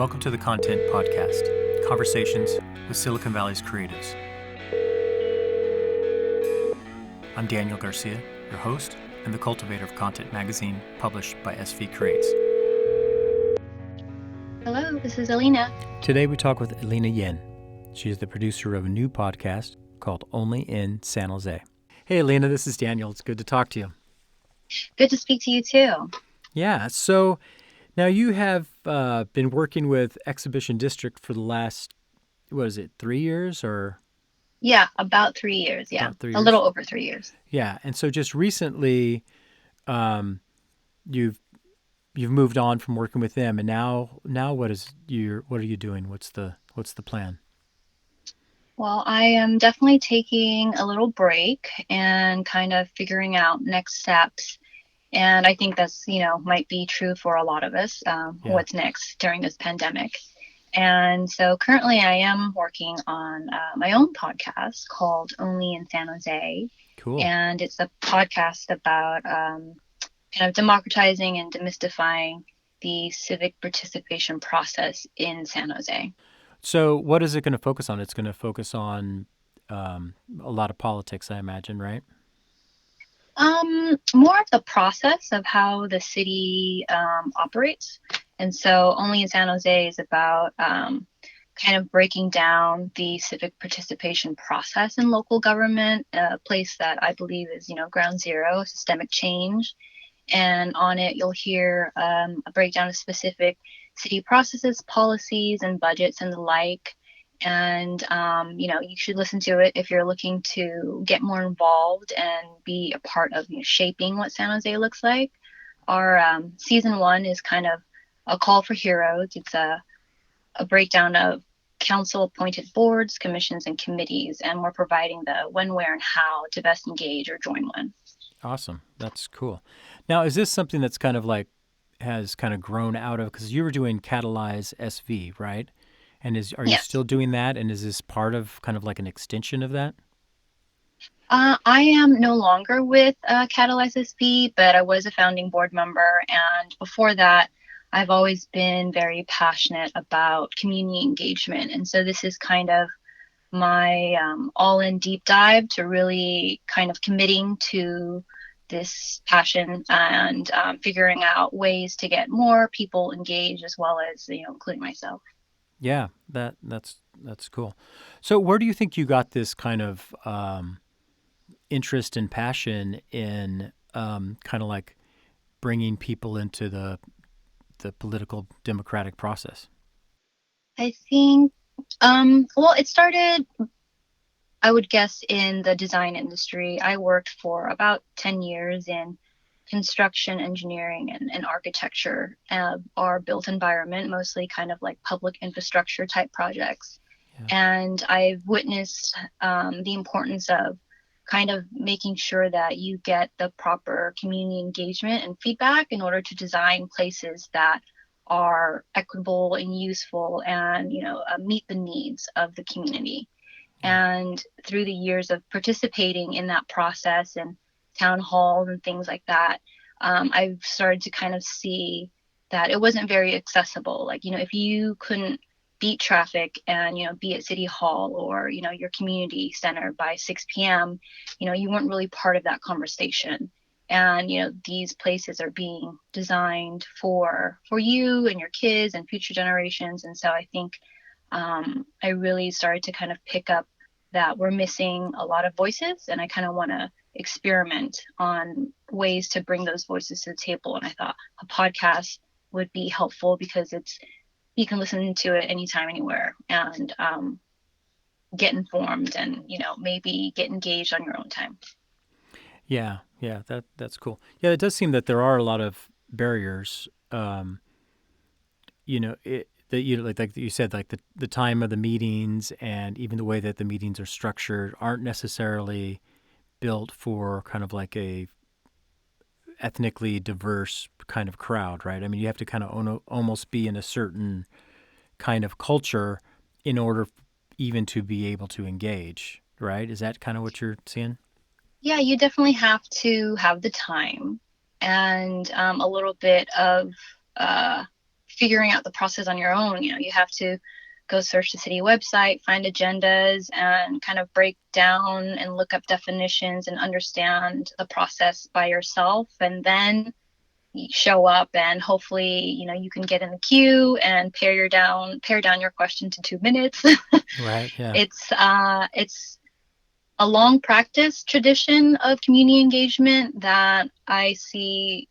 Welcome to the Content Podcast, conversations with Silicon Valley's creatives. I'm Daniel Garcia, your host and the cultivator of Content Magazine, published by SV Creates. Hello, this is Ellina. Today we talk with Ellina Yin. She is the producer of a new podcast called Only in San Jose. Hey, Ellina, this is Daniel. It's good to talk to you. Good to speak to you too. Yeah, so now you have been working with Exhibition District for the last, 3 years or? Yeah, about 3 years. Yeah, About 3 a years. little over 3 years. Yeah, and so just recently, you've moved on from working with them, and now what are you doing? What's the plan? Well, I am definitely taking a little break and kind of figuring out next steps. And I think that's, might be true for a lot of us, what's next during this pandemic. And so currently I am working on my own podcast called Only in San Jose. Cool. And it's a podcast about kind of democratizing and demystifying the civic participation process in San Jose. So what is it going to focus on? It's going to focus on a lot of politics, I imagine, right? More of the process of how the city operates. And so Only in San Jose is about kind of breaking down the civic participation process in local government, a place that I believe is, ground zero, systemic change. And on it, you'll hear a breakdown of specific city processes, policies, and budgets and the like. And, you should listen to it if you're looking to get more involved and be a part of shaping what San Jose looks like. Our season 1 is kind of a call for heroes. It's a breakdown of council-appointed boards, commissions, and committees, and we're providing the when, where, and how to best engage or join one. Awesome. That's cool. Now, is this something that's kind of like has kind of grown out of, because you were doing Catalyze SV, right? And are you still doing that? And is this part of kind of like an extension of that? I am no longer with Catalyze SV, but I was a founding board member. And before that, I've always been very passionate about community engagement. And so this is kind of my all-in deep dive to really kind of committing to this passion and figuring out ways to get more people engaged, as well as, including myself. Yeah, that's cool. So where do you think you got this kind of interest and passion in kind of like bringing people into the political democratic process? I think, it started, I would guess, in the design industry. I worked for about 10 years in construction, engineering, and architecture, our built environment, mostly kind of like public infrastructure type projects. Yeah. And I've witnessed the importance of kind of making sure that you get the proper community engagement and feedback in order to design places that are equitable and useful and, meet the needs of the community. And through the years of participating in that process and town halls and things like that, I've started to kind of see that it wasn't very accessible. Like, if you couldn't beat traffic and, be at City Hall or, your community center by 6 p.m., you weren't really part of that conversation. And, these places are being designed for you and your kids and future generations. And so I think I really started to kind of pick up that we're missing a lot of voices, and I kind of want to experiment on ways to bring those voices to the table. And I thought a podcast would be helpful because you can listen to it anytime, anywhere, and get informed and, maybe get engaged on your own time. Yeah, that's cool. Yeah, it does seem that there are a lot of barriers. Like you said, like the time of the meetings and even the way that the meetings are structured aren't necessarily built for kind of like a ethnically diverse kind of crowd, right? I mean, you have to kind of almost be in a certain kind of culture in order even to be able to engage, right? Is that kind of what you're seeing? Yeah, you definitely have to have the time and a little bit of figuring out the process on your own. You have to go search the city website, find agendas, and kind of break down and look up definitions and understand the process by yourself. And then you show up, and hopefully, you can get in the queue and pare down your question to 2 minutes. Right. Yeah. It's a long practice tradition of community engagement that I see,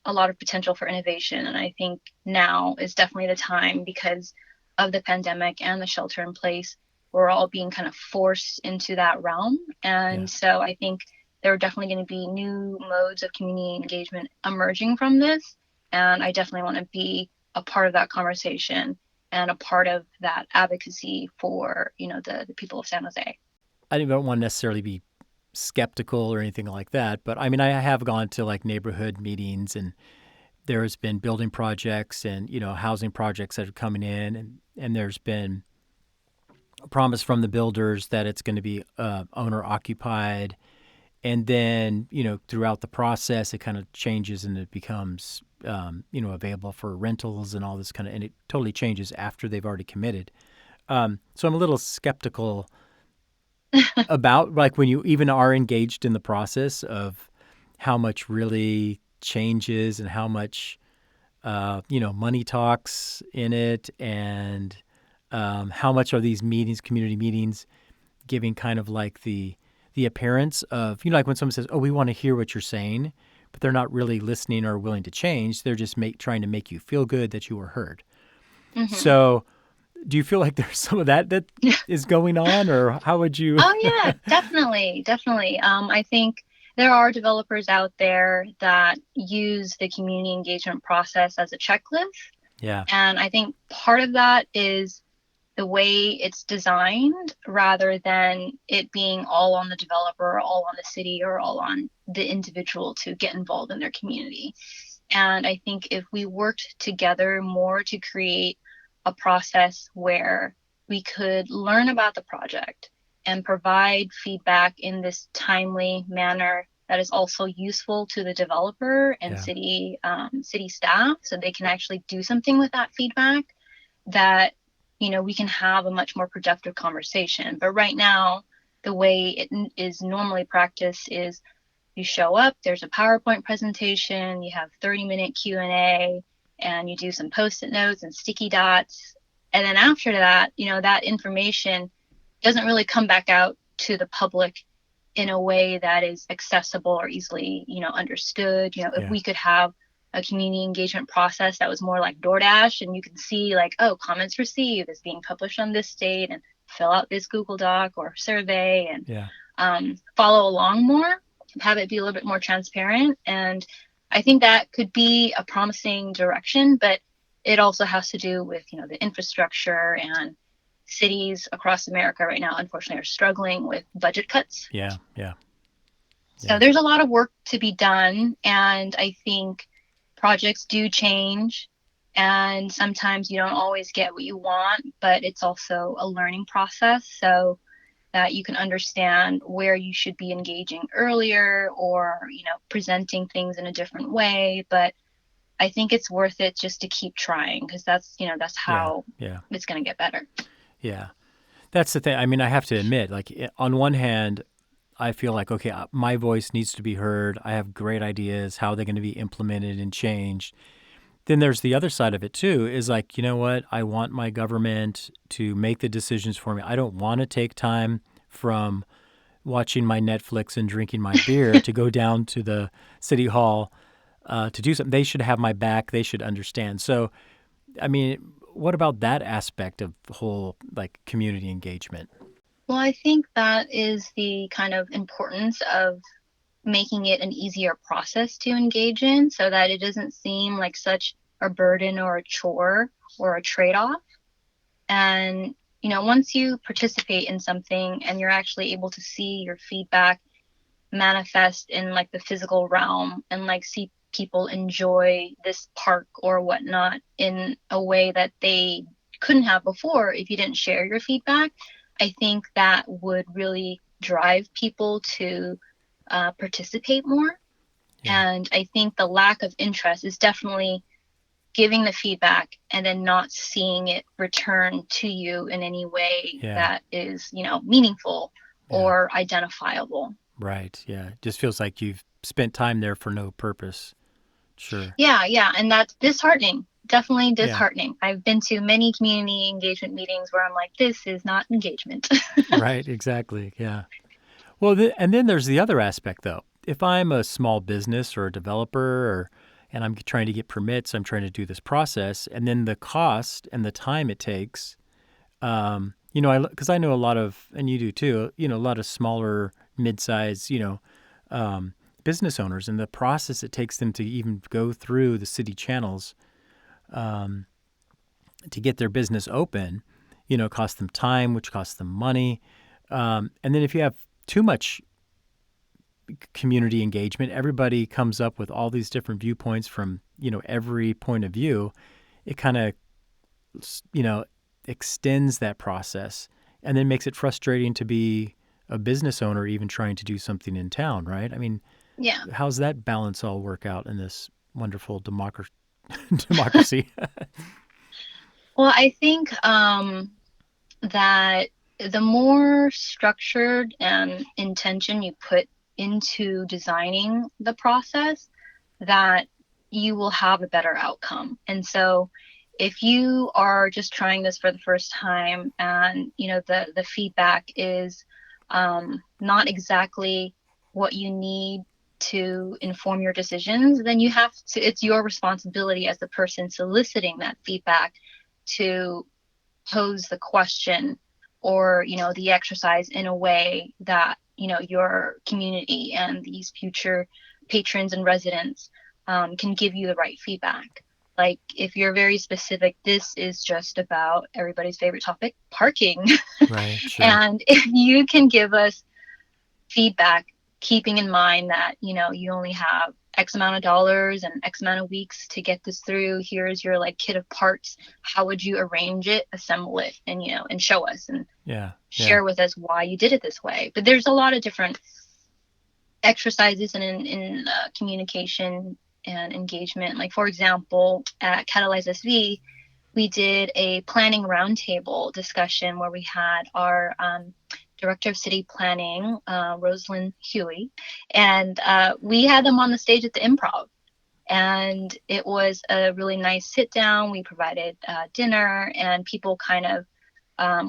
a lot of potential for innovation. And I think now is definitely the time, because of the pandemic and the shelter in place. We're all being kind of forced into that realm. And so I think there are definitely going to be new modes of community engagement emerging from this. And I definitely want to be a part of that conversation and a part of that advocacy for, the people of San Jose. I don't want to necessarily be skeptical or anything like that, but I mean, I have gone to like neighborhood meetings, and there's been building projects and, housing projects that are coming in, and there's been a promise from the builders that it's going to be owner occupied. And then, throughout the process, it kind of changes and it becomes, available for rentals and all this kind of, and it totally changes after they've already committed. So I'm a little skeptical about like when you even are engaged in the process of how much really changes and how much, money talks in it, and how much are these meetings, community meetings, giving kind of like the appearance of, like when someone says, oh, we want to hear what you're saying, but they're not really listening or willing to change. They're just trying to make you feel good that you were heard. Mm-hmm. So do you feel like there's some of that is going on, or how would you? Oh, yeah, definitely. Definitely. I think there are developers out there that use the community engagement process as a checklist. Yeah. And I think part of that is the way it's designed, rather than it being all on the developer, all on the city, or all on the individual to get involved in their community. And I think if we worked together more to create a process where we could learn about the project and provide feedback in this timely manner that is also useful to the developer and city staff, so they can actually do something with that feedback, that we can have a much more productive conversation. But right now, the way it is normally practiced is you show up, there's a PowerPoint presentation, you have 30-minute Q&A, and you do some Post-it notes and sticky dots. And then after that, that information doesn't really come back out to the public in a way that is accessible or easily, understood. If we could have a community engagement process that was more like DoorDash, and you can see like, oh, comments received is being published on this date, and fill out this Google Doc or survey, and follow along more, have it be a little bit more transparent. And I think that could be a promising direction, but it also has to do with, the infrastructure, and cities across America right now, unfortunately, are struggling with budget cuts. Yeah. So there's a lot of work to be done. And I think projects do change, and sometimes you don't always get what you want, but it's also a learning process, so that you can understand where you should be engaging earlier, or, presenting things in a different way. But I think it's worth it just to keep trying, because that's how it's going to get better. Yeah. That's the thing. I mean, I have to admit, like, on one hand, I feel like, okay, my voice needs to be heard. I have great ideas. How are they going to be implemented and changed? Then there's the other side of it too, is like, you know what? I want my government to make the decisions for me. I don't want to take time from watching my Netflix and drinking my beer to go down to the city hall to do something. They should have my back. They should understand. So, I mean, what about that aspect of the whole like community engagement? Well, I think that is the kind of importance of making it an easier process to engage in, so that it doesn't seem like such a burden or a chore or a trade-off. And, once you participate in something and you're actually able to see your feedback manifest in like the physical realm, and like see people enjoy this park or whatnot in a way that they couldn't have before if you didn't share your feedback, I think that would really drive people to participate more. And I think the lack of interest is definitely giving the feedback and then not seeing it return to you in any way Yeah. that is, meaningful Yeah. or identifiable. Right. Yeah. It just feels like you've spent time there for no purpose. Sure. Yeah, yeah, and that's disheartening. Definitely Yeah. disheartening. I've been to many community engagement meetings where I'm like, this is not engagement. Right. Exactly. Yeah. Well, and then there's the other aspect, though. If I'm a small business or a developer, and I'm trying to get permits, I'm trying to do this process, and then the cost and the time it takes, because I know a lot of, and you do too, a lot of smaller, mid-size, business owners, and the process it takes them to even go through the city channels to get their business open, costs them time, which costs them money. And then if you have too much community engagement, everybody comes up with all these different viewpoints from, every point of view. It kind of, you know, extends that process and then makes it frustrating to be a business owner even trying to do something in town, right? I mean, Yeah. how's that balance all work out in this wonderful democracy? Well, I think that the more structured and intention you put into designing the process, that you will have a better outcome. And so if you are just trying this for the first time and the feedback is not exactly what you need to inform your decisions, then you have to, it's your responsibility as the person soliciting that feedback to pose the question or the exercise in a way that your community and these future patrons and residents can give you the right feedback. Like if you're very specific, this is just about everybody's favorite topic, parking. Right, sure. And if you can give us feedback, keeping in mind that you only have X amount of dollars and X amount of weeks to get this through. Here's your like kit of parts. How would you arrange it, assemble it, and and show us and Yeah, yeah, share with us why you did it this way. But there's a lot of different exercises in communication and engagement. Like for example, at Catalyze SV, we did a planning roundtable discussion where we had our director of city planning, Rosalind Huey, and we had them on the stage at the Improv. And it was a really nice sit down. We provided dinner, and people kind of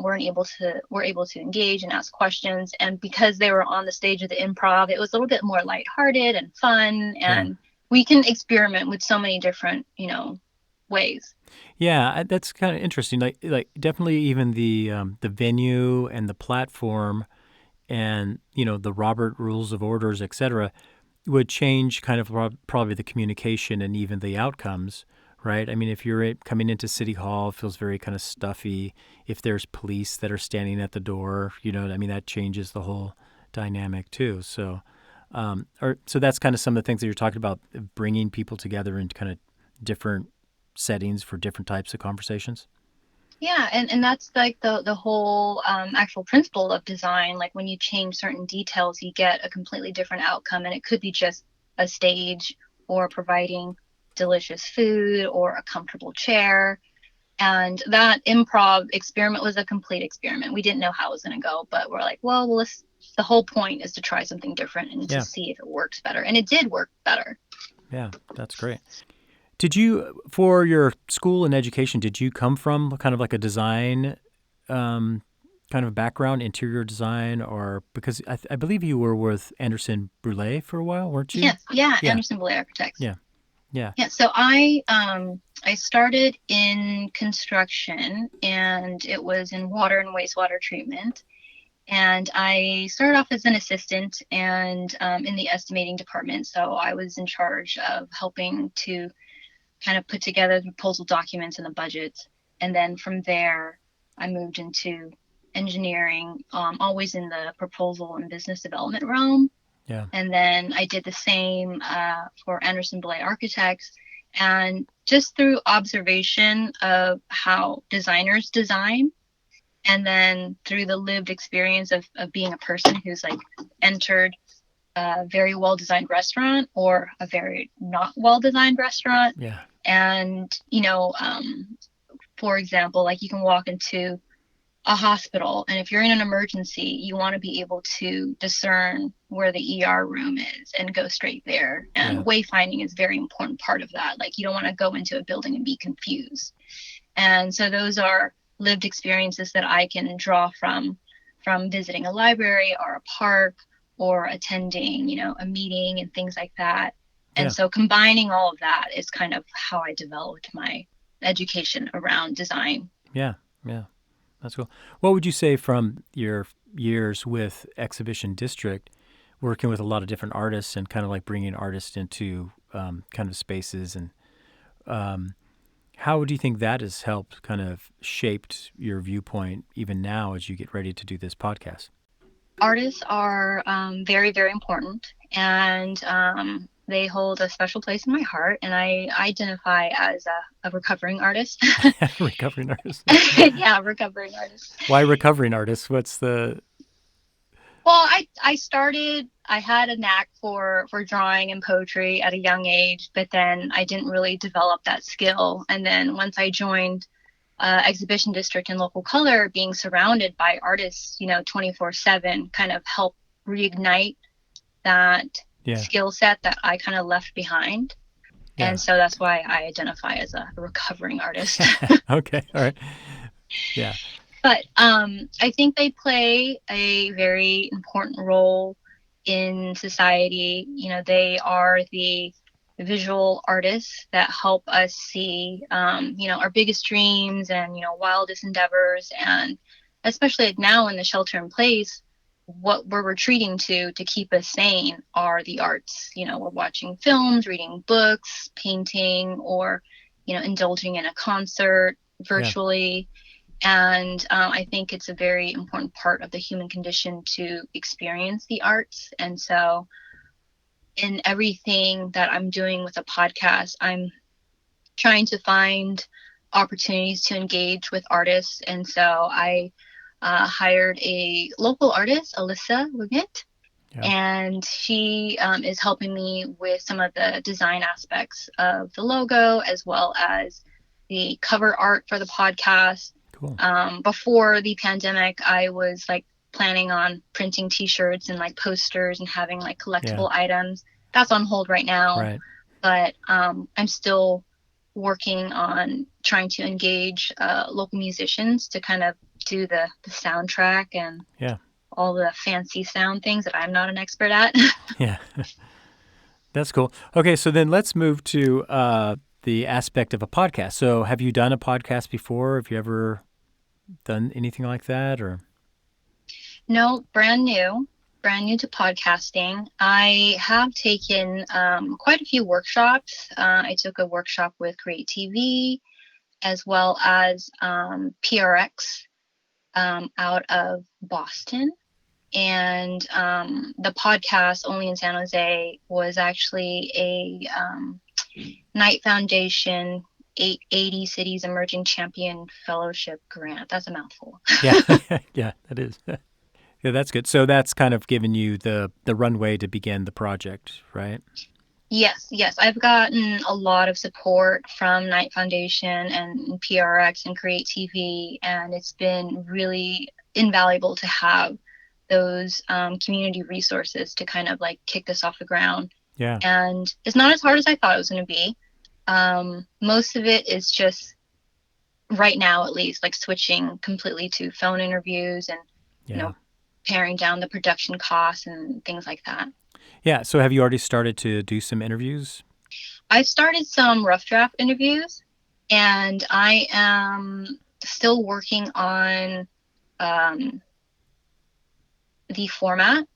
were able to engage and ask questions. And because they were on the stage of the Improv, it was a little bit more lighthearted and fun. yeah. And we can experiment with so many different ways. Yeah, that's kind of interesting. Like definitely even the venue and the platform and the Robert Rules of Orders, et cetera, would change kind of probably the communication and even the outcomes, right? I mean, if you're coming into City Hall, it feels very kind of stuffy. If there's police that are standing at the door, I mean, that changes the whole dynamic too. So, so that's kind of some of the things that you're talking about, bringing people together in kind of different settings for different types of conversations. Yeah, and that's like the whole actual principle of design. Like when you change certain details, you get a completely different outcome, and it could be just a stage or providing delicious food or a comfortable chair. And that improv experiment was a complete experiment. We didn't know how it was going to go, but we're like, well, the whole point is to try something different and to Yeah, see if it works better. And it did work better. yeah, that's great. Did you, for your school and education, did you come from kind of like a design um, kind of background, interior design, or because I believe you were with Anderson Brule for a while, weren't you? Yes, yeah, Yeah, Anderson Blair Architects. yeah, yeah, Yeah, so I started in construction and it was in water and wastewater treatment. And I started off as an assistant and in the estimating department. So I was in charge of helping to kind of put together the proposal documents and the budget. And then from there, I moved into engineering, always in the proposal and business development realm. yeah, And then I did the same for Anderson Belay Architects. And just through observation of how designers design, and then through the lived experience of being a person who's like entered a very well designed restaurant or a very not well designed restaurant, yeah, And, for example, like you can walk into a hospital, and if you're in an emergency, you want to be able to discern where the ER room is and go straight there. And Yeah. wayfinding is a very important part of that. Like you don't want to go into a building and be confused. And so those are lived experiences that I can draw from visiting a library or a park or attending, a meeting and things like that. And Yeah. so combining all of that is kind of how I developed my education around design. Yeah. Yeah. That's cool. What would you say from your years with Exhibition District, working with a lot of different artists and kind of like bringing artists into kind of spaces, and um, how do you think that has helped kind of shaped your viewpoint even now as you get ready to do this podcast? Artists are very, very important, and they hold a special place in my heart. And I identify as a recovering artist. Recovering artists. Yeah, recovering artist. Why recovering artists? What's the? Well, I had a knack for drawing and poetry at a young age, but then I didn't really develop that skill. And then once I joined Exhibition District and Local Color, being surrounded by artists, 24/7 kind of helped reignite that Yeah. skill set that I kind of left behind. Yeah. And so that's why I identify as a recovering artist. Okay. All right. Yeah. But I think they play a very important role in society. They are the visual artists that help us see, our biggest dreams and, wildest endeavors. And especially like now in the shelter in place, what we're retreating to keep us sane are the arts. We're watching films, reading books, painting, or, indulging in a concert Yeah. virtually. And I think it's a very important part of the human condition to experience the arts. And so, in everything that I'm doing with a podcast, I'm trying to find opportunities to engage with artists. And so, I hired a local artist, Alyssa Luggett, Yeah. and she is helping me with some of the design aspects of the logo as well as the cover art for the podcast. Cool. Before the pandemic, I was like planning on printing t-shirts and like posters and having like Yeah. collectible items. That's on hold right now, Right. but I'm still working on trying to engage local musicians to kind of do the soundtrack and Yeah. all the fancy sound things that I'm not an expert at. Yeah. That's cool. Okay, so then let's move to the aspect of a podcast. So, have you done a podcast before? Have you ever done anything like that, or? No, brand new to podcasting. I have taken quite a few workshops. I took a workshop with Create TV as well as PRX out of Boston. And the podcast, Only in San Jose, was actually a Knight Foundation 880 Cities Emerging Champion Fellowship grant. That's a mouthful. Yeah. Yeah, that is. Yeah, that's good. So that's kind of given you the runway to begin the project, right? Yes, yes. I've gotten a lot of support from Knight Foundation and PRX and Create TV, and it's been really invaluable to have those community resources to kind of like kick this off the ground. Yeah. And it's not as hard as I thought it was going to be. Most of it is just right now, at least, like switching completely to phone interviews and, Yeah. paring down the production costs and things like that. Yeah. So have you already started to do some interviews? I've started some rough draft interviews, and I am still working on the format,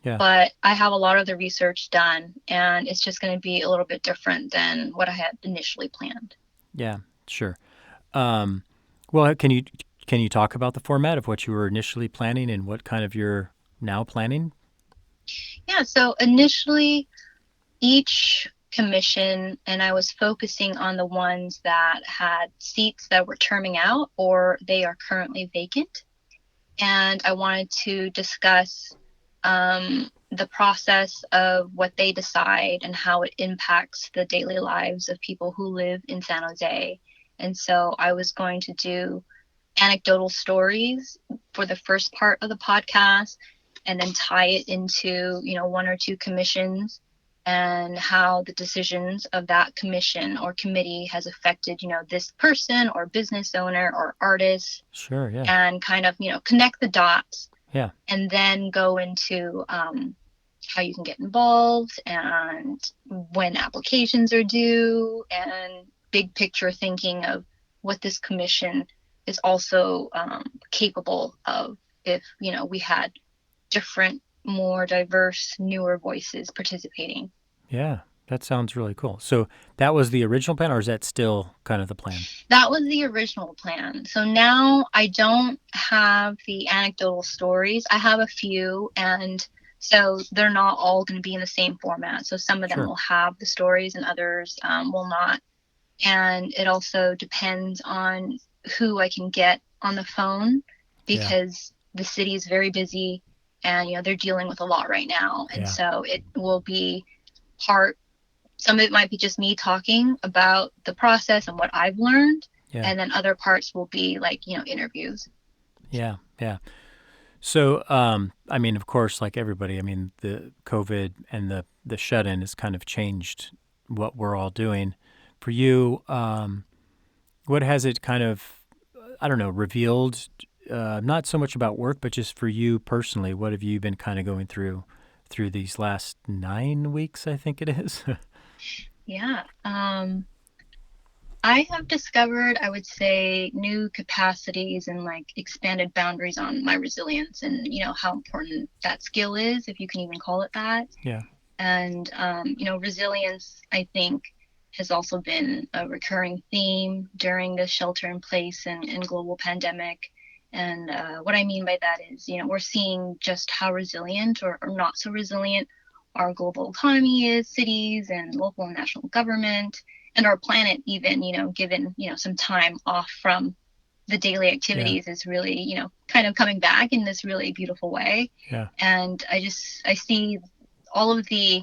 Yeah. but I have a lot of the research done, and it's just going to be a little bit different than what I had initially planned. Yeah. Sure. Well, can you talk about the format of what you were initially planning and what kind of you're now planning? Yeah, so initially, each commission, and I was focusing on the ones that had seats that were terming out or they are currently vacant. And I wanted to discuss the process of what they decide and how it impacts the daily lives of people who live in San Jose. And so I was going to do anecdotal stories for the first part of the podcast and then tie it into, one or two commissions and how the decisions of that commission or committee has affected, this person or business owner or artist. Sure. Yeah. And kind of, connect the dots. Yeah. And then go into how you can get involved and when applications are due and big picture thinking of what this commission is also capable of if, we had different, more diverse, newer voices participating. Yeah. That sounds really cool. So that was the original plan, or is that still kind of the plan? That was the original plan. So now I don't have the anecdotal stories. I have a few, and so they're not all going to be in the same format. So some of them Sure. will have the stories and others will not. And it also depends on who I can get on the phone because the city is very busy and, they're dealing with a lot right now. And so it will be some of it might be just me talking about the process and what I've learned. Yeah. And then other parts will be like, interviews. Yeah. Yeah. So, I mean, of course, like everybody, I mean, the COVID and the shut-in has kind of changed what we're all doing. For you, what has it kind of, I don't know, revealed? Not so much about work, but just for you personally, what have you been kind of going through these last 9 weeks? I think it is. Yeah. I have discovered, I would say, new capacities and like expanded boundaries on my resilience and, how important that skill is, if you can even call it that. Yeah. And, resilience, I think, has also been a recurring theme during this shelter in place and global pandemic. And what I mean by that is, we're seeing just how resilient or not so resilient our global economy is, cities and local and national government, and our planet even, given, some time off from the daily activities is really, kind of coming back in this really beautiful way. Yeah. And I see all of the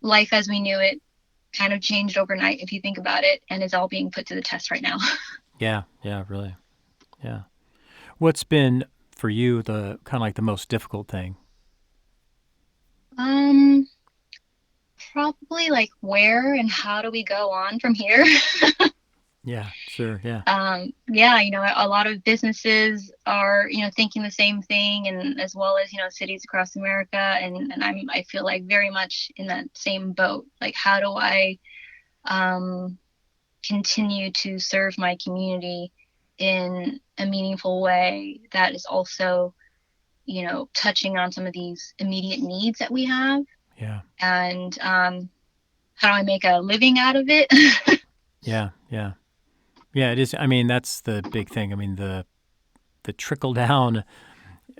life as we knew it kind of changed overnight if you think about it, and is all being put to the test right now. Yeah. Yeah. Really. Yeah. What's been for you the kind of like the most difficult thing? Probably like where and how do we go on from here? Yeah. Sure. Yeah. Yeah, a lot of businesses are, thinking the same thing, and as well as, cities across America. And I feel like very much in that same boat. Like, how do I continue to serve my community in a meaningful way that is also, touching on some of these immediate needs that we have? Yeah. And how do I make a living out of it? Yeah. Yeah. Yeah, it is. I mean, that's the big thing. I mean, the trickle down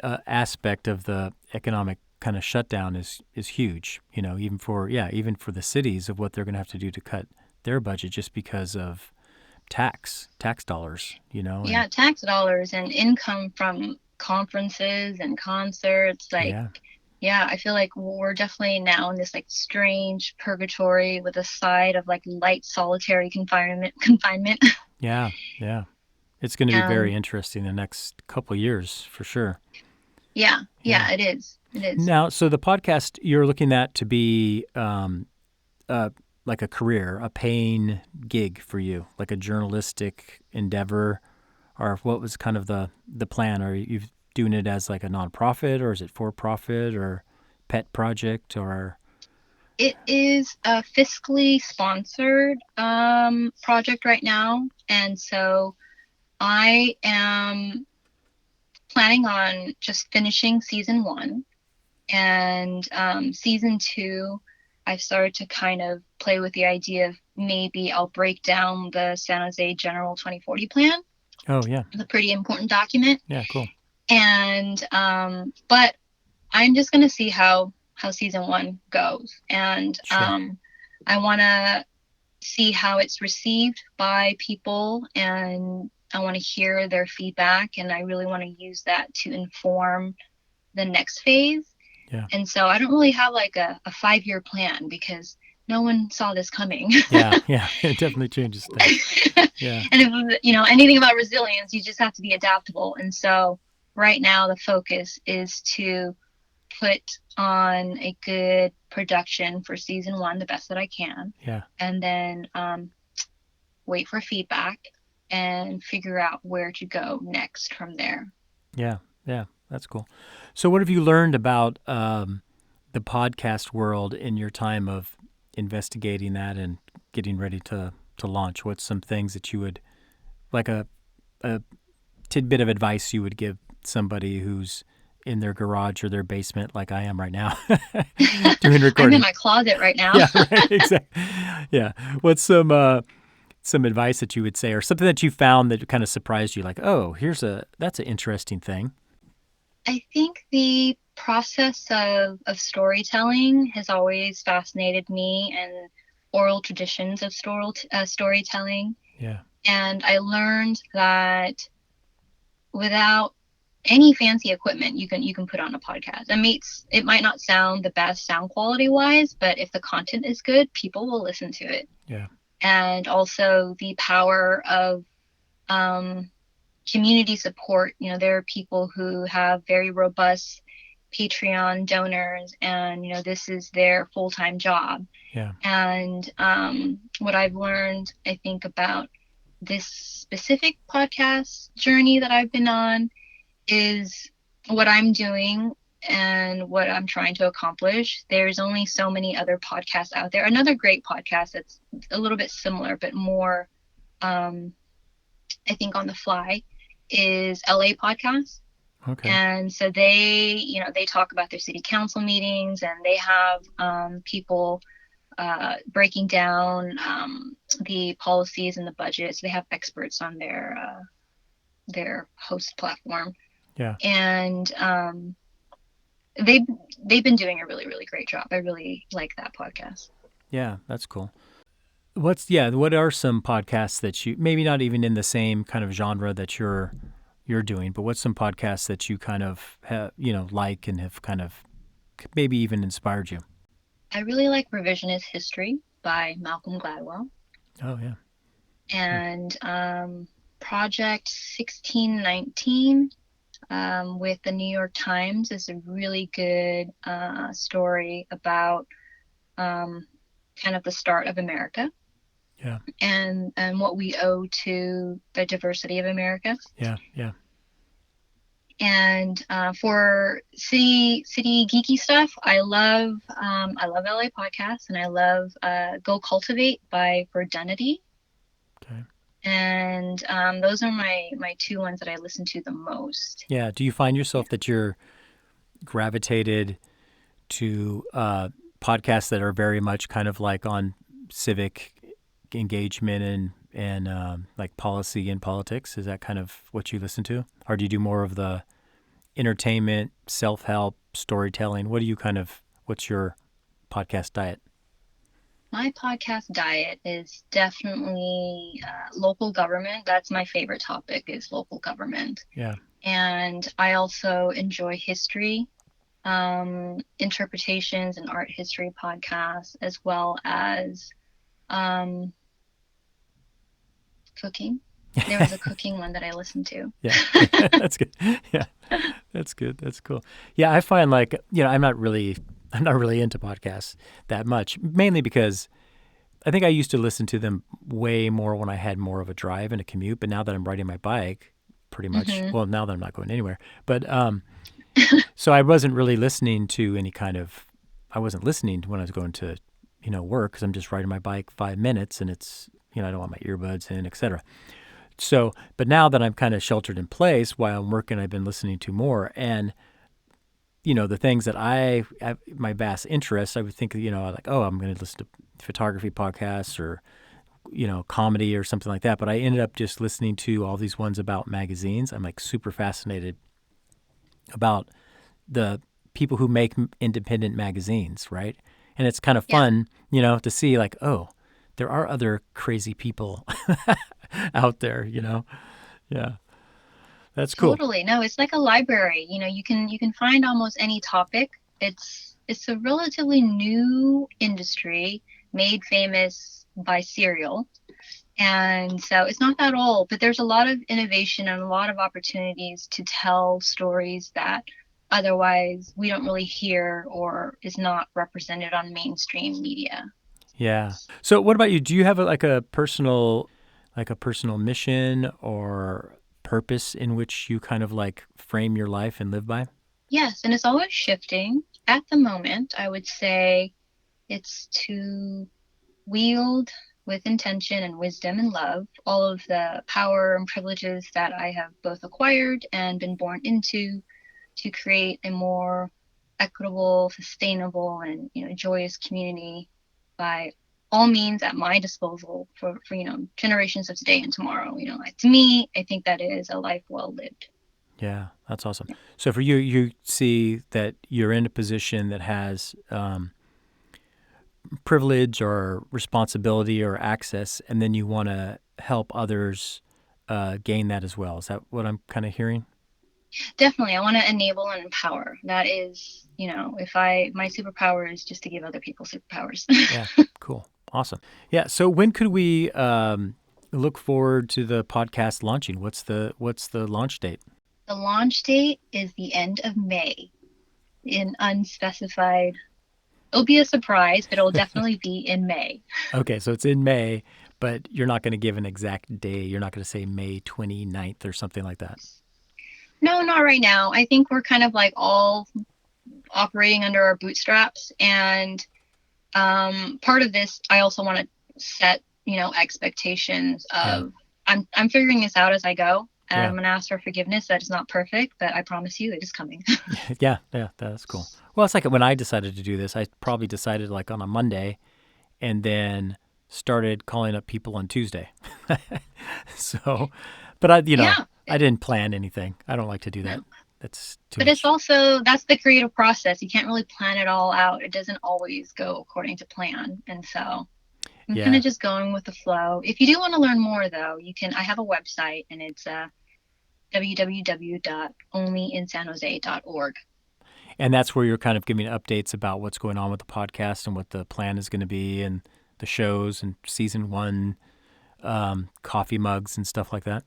aspect of the economic kind of shutdown is huge. Even for the cities of what they're going to have to do to cut their budget just because of tax dollars. Yeah, tax dollars and income from conferences and concerts. Like, yeah, I feel like we're definitely now in this like strange purgatory with a side of like light solitary confinement. Yeah, yeah. It's going to be very interesting the next couple of years for sure. Yeah, it is. It is. Now, so the podcast you're looking at to be like a career, a paying gig for you, like a journalistic endeavor, or what was kind of the plan? Are you doing it as like a nonprofit, or is it for profit, or pet project, or? It is a fiscally sponsored project right now, and so I am planning on just finishing season 1, and season 2, I've started to kind of play with the idea of maybe I'll break down the San Jose General 2040 plan. Oh yeah, it's a pretty important document. Yeah, cool. And but I'm just gonna see how season 1 goes, and Sure. I want to see how it's received by people, and I want to hear their feedback, and I really want to use that to inform the next phase. Yeah. And so I don't really have like a 5-year plan because no one saw this coming. Yeah. Yeah. It definitely changes things. Yeah. And if you know anything about resilience, you just have to be adaptable. And so right now the focus is to put on a good production for season 1 the best that I can, Yeah. and then wait for feedback and figure out where to go next from there. Yeah. Yeah. That's cool. So, what have you learned about the podcast world in your time of investigating that and getting ready to launch? What's some things that you would like a tidbit of advice you would give somebody who's in their garage or their basement, like I am right now, doing I'm in recording? my closet right now. Yeah, right. Exactly. Yeah. What's some advice that you would say, or something that you found that kind of surprised you? Like, oh, that's an interesting thing. I think the process of storytelling has always fascinated me, and oral traditions of storytelling. Yeah. And I learned that without any fancy equipment, you can put on a podcast. I mean, it might not sound the best sound quality wise, but if the content is good, people will listen to it. Yeah. And also the power of um, community support. You know, there are people who have very robust Patreon donors, and you know, this is their full-time job. Yeah. And what I've learned, I think, about this specific podcast journey that I've been on is what I'm doing and what I'm trying to accomplish. There's only so many other podcasts out there. Another great podcast that's a little bit similar but more, I think, on the fly is LA Podcast. Okay. And so they talk about their city council meetings, and they have people breaking down the policies and the budgets. They have experts on their host platform. Yeah. And they've been doing a really, really great job. I really like that podcast. Yeah. That's cool. What are some podcasts that you, maybe not even in the same kind of genre that you're doing, but what's some podcasts that you kind of like and have kind of maybe even inspired you? I really like Revisionist History by Malcolm Gladwell. Oh yeah. And Project 1619 with the New York Times is a really good story about kind of the start of America. Yeah. And what we owe to the diversity of America. Yeah. Yeah. And for city geeky stuff, I love LA podcasts, and I love Go Cultivate by Verdunity. Okay. And those are my 2 ones that I listen to the most. Yeah. Do you find yourself that you're gravitated to podcasts that are very much kind of like on civic engagement and like policy and politics? Is that kind of what you listen to, or do you do more of the entertainment, self-help, storytelling? What's your podcast diet? My podcast diet is definitely local government. That's my favorite topic, is local government. Yeah. And I also enjoy history, interpretations and art history podcasts, as well as cooking. There was a cooking one that I listened to. Yeah. That's good. Yeah. That's good. That's cool. Yeah, I find like, I'm not really into podcasts that much, mainly because I think I used to listen to them way more when I had more of a drive and a commute, but now that I'm riding my bike pretty much, well, now that I'm not going anywhere, but so I wasn't really listening to I wasn't listening to when I was going to, work, because I'm just riding my bike 5 minutes and it's, I don't want my earbuds in, etc. So, but now that I'm kind of sheltered in place while I'm working, I've been listening to more. And, the things that my vast interests, I would think, like, oh, I'm going to listen to photography podcasts or, comedy or something like that. But I ended up just listening to all these ones about magazines. I'm like super fascinated about the people who make independent magazines, right? And it's kind of fun, to see like, oh, there are other crazy people out there, Yeah. That's cool. Totally. No, it's like a library. You can find almost any topic. It's a relatively new industry made famous by cereal. And so it's not that old, but there's a lot of innovation and a lot of opportunities to tell stories that otherwise we don't really hear or is not represented on mainstream media. Yeah. So what about you? Do you have like a personal mission or purpose in which you kind of like frame your life and live by? Yes, and it's always shifting. At the moment, I would say it's to wield with intention and wisdom and love all of the power and privileges that I have both acquired and been born into to create a more equitable, sustainable, and joyous community by all means at my disposal for generations of today and tomorrow. To me, I think that is a life well lived. Yeah, that's awesome. So for you, you see that you're in a position that has privilege or responsibility or access, and then you want to help others gain that as well. Is that what I'm kind of hearing? Definitely, I want to enable and empower. That is, if I my superpower is just to give other people superpowers. Yeah, cool. Awesome. Yeah. So when could we look forward to the podcast launching? What's the launch date? The launch date is the end of May in unspecified. It'll be a surprise, but it'll definitely be in May. Okay, so it's in May, but you're not going to give an exact day. You're not going to say May 29th or something like that. No, not right now. I think we're kind of like all operating under our bootstraps. And part of this, I also want to set, expectations Yeah. of I'm figuring this out as I go. And I'm Yeah. going to ask for forgiveness. That is not perfect, but I promise you it is coming. Yeah. Yeah. That's cool. Well, it's like when I decided to do this, I probably decided like on a Monday and then started calling up people on Tuesday. So, but Yeah. I didn't plan anything. I don't like to do that. No. That's too But it's much. also that's the creative process. You can't really plan it all out. It doesn't always go according to plan. And so I'm kind Yeah. of just going with the flow. If you do want to learn more though, I have a website and it's www.onlyinsanjose.org. And that's where you're kind of giving updates about what's going on with the podcast and what the plan is going to be and the shows and season one coffee mugs and stuff like that.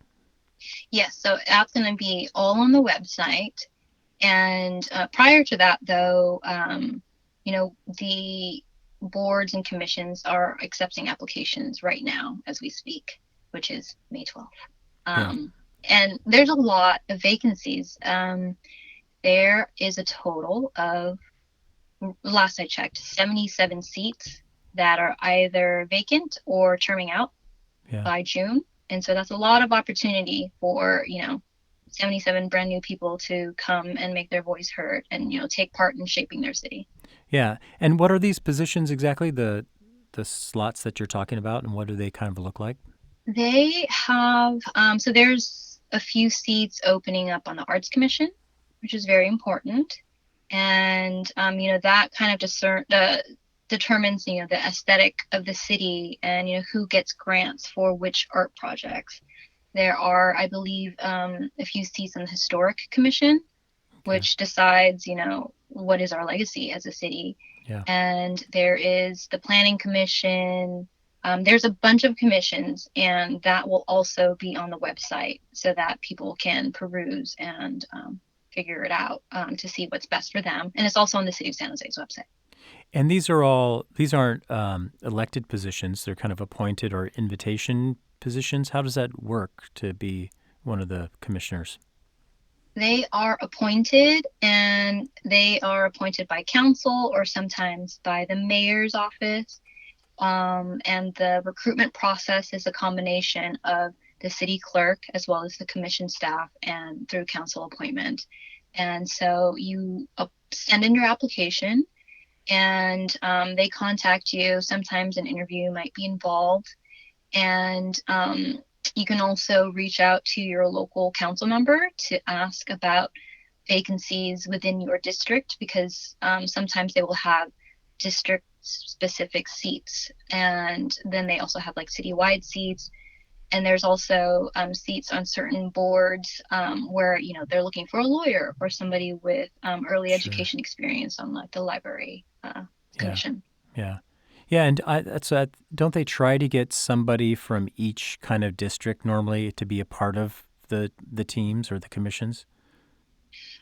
Yes, so that's going to be all on the website. And prior to that, though, the boards and commissions are accepting applications right now as we speak, which is May 12th. Yeah. And there's a lot of vacancies. There is a total of, last I checked, 77 seats that are either vacant or terming out Yeah. by June. And so that's a lot of opportunity for, 77 brand new people to come and make their voice heard and, take part in shaping their city. Yeah. And what are these positions exactly? The slots that you're talking about, and what do they kind of look like? They have, so there's a few seats opening up on the Arts Commission, which is very important. And, that kind of determines, the aesthetic of the city and, who gets grants for which art projects. There are, I believe, a few seats on the Historic Commission, Okay. which decides, what is our legacy as a city. Yeah. And there is the Planning Commission. There's a bunch of commissions, and that will also be on the website so that people can peruse and figure it out to see what's best for them. And it's also on the City of San Jose's website. And these aren't elected positions. They're kind of appointed or invitation positions. How does that work to be one of the commissioners? They are appointed, and they are appointed by council or sometimes by the mayor's office. And the recruitment process is a combination of the city clerk as well as the commission staff and through council appointment. And so you send in your application, and they contact you. Sometimes an interview might be involved. And you can also reach out to your local council member to ask about vacancies within your district, because sometimes they will have district specific seats, and then they also have like citywide seats. And there's also seats on certain boards where, they're looking for a lawyer or somebody with early Sure. education experience on like the library Yeah. commission. Yeah. Yeah, and don't they try to get somebody from each kind of district normally to be a part of the teams or the commissions?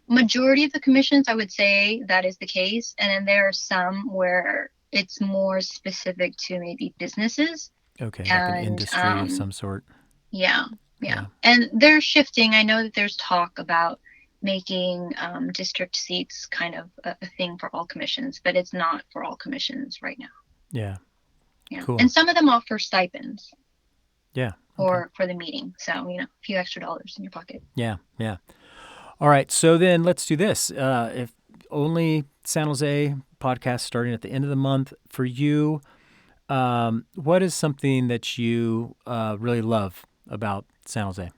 Majority of the commissions, I would say that is the case. And then there are some where it's more specific to maybe businesses. Okay, like an And industry of some sort. yeah, yeah. Yeah. And they're shifting. I know that there's talk about making district seats kind of a thing for all commissions, but it's not for all commissions right now. Yeah. Yeah. Cool. And some of them offer stipends Yeah. Okay. for the meeting. So, a few extra dollars in your pocket. Yeah. Yeah. All right. So then let's do this. If only San Jose podcast starting at the end of the month for you, what is something that you really love about San Jose?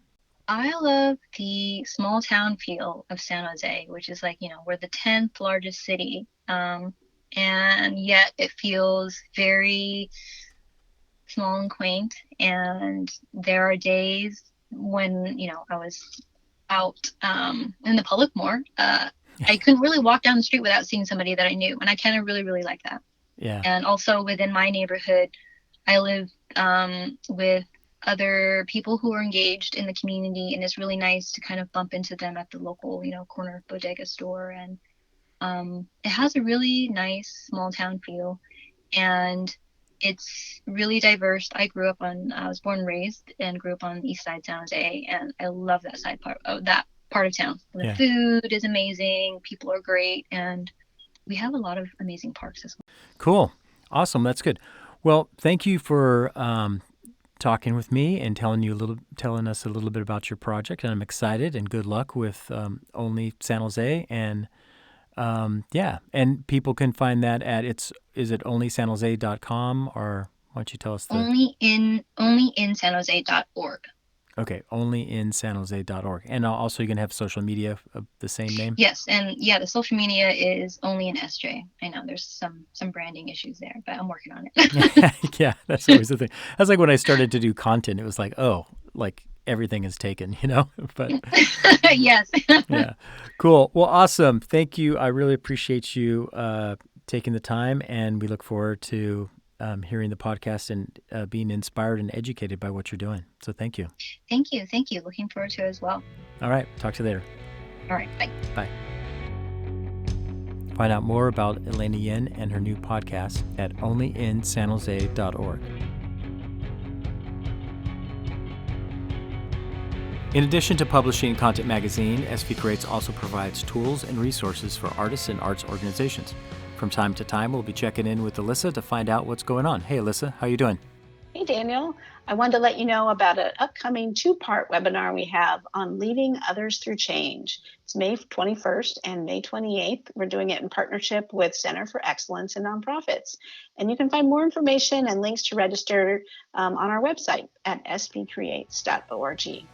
I love the small town feel of San Jose, which is like, we're the 10th largest city. And yet it feels very small and quaint. And there are days when, I was out in the public more. I couldn't really walk down the street without seeing somebody that I knew. And I kind of really, really like that. Yeah. And also within my neighborhood, I live with other people who are engaged in the community, and it's really nice to kind of bump into them at the local, corner bodega store. And it has a really nice small town feel, and it's really diverse. I was born and raised and grew up on Eastside San Jose, and I love that part of town. The food is amazing, people are great, and we have a lot of amazing parks as well. Cool. Awesome. That's good. Well, thank you for talking with me and telling us a little bit about your project. And I'm excited, and good luck with Only San Jose. And and people can find that at is it onlysanjose.com, or why don't you tell us onlyinsanjose.org. Okay, onlyinsanjose.org. And also you can have social media of the same name? Yes, and the social media is only in SJ. I know there's some branding issues there, but I'm working on it. Yeah, that's always the thing. That's like when I started to do content, it was like, oh, like everything is taken, But yes. Yeah. Cool. Well, awesome. Thank you. I really appreciate you taking the time, and we look forward to hearing the podcast and being inspired and educated by what you're doing. So thank you. Thank you. Thank you. Looking forward to it as well. All right. Talk to you later. All right. Bye. Bye. Find out more about Ellina Yin and her new podcast at onlyinsanjose.org. In addition to publishing Content Magazine, SV Creates also provides tools and resources for artists and arts organizations. From time to time, we'll be checking in with Alyssa to find out what's going on. Hey, Alyssa, how you doing? Hey, Daniel. I wanted to let you know about an upcoming 2-part webinar we have on leading others through change. It's May 21st and May 28th. We're doing it in partnership with Center for Excellence in Nonprofits. And you can find more information and links to register on our website at svcreates.org.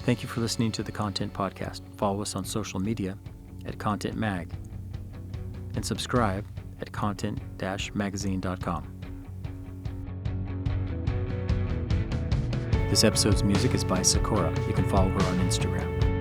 Thank you for listening to the Content Podcast. Follow us on social media at Content Mag and subscribe at content-magazine.com. This episode's music is by Sakura. You can follow her on Instagram.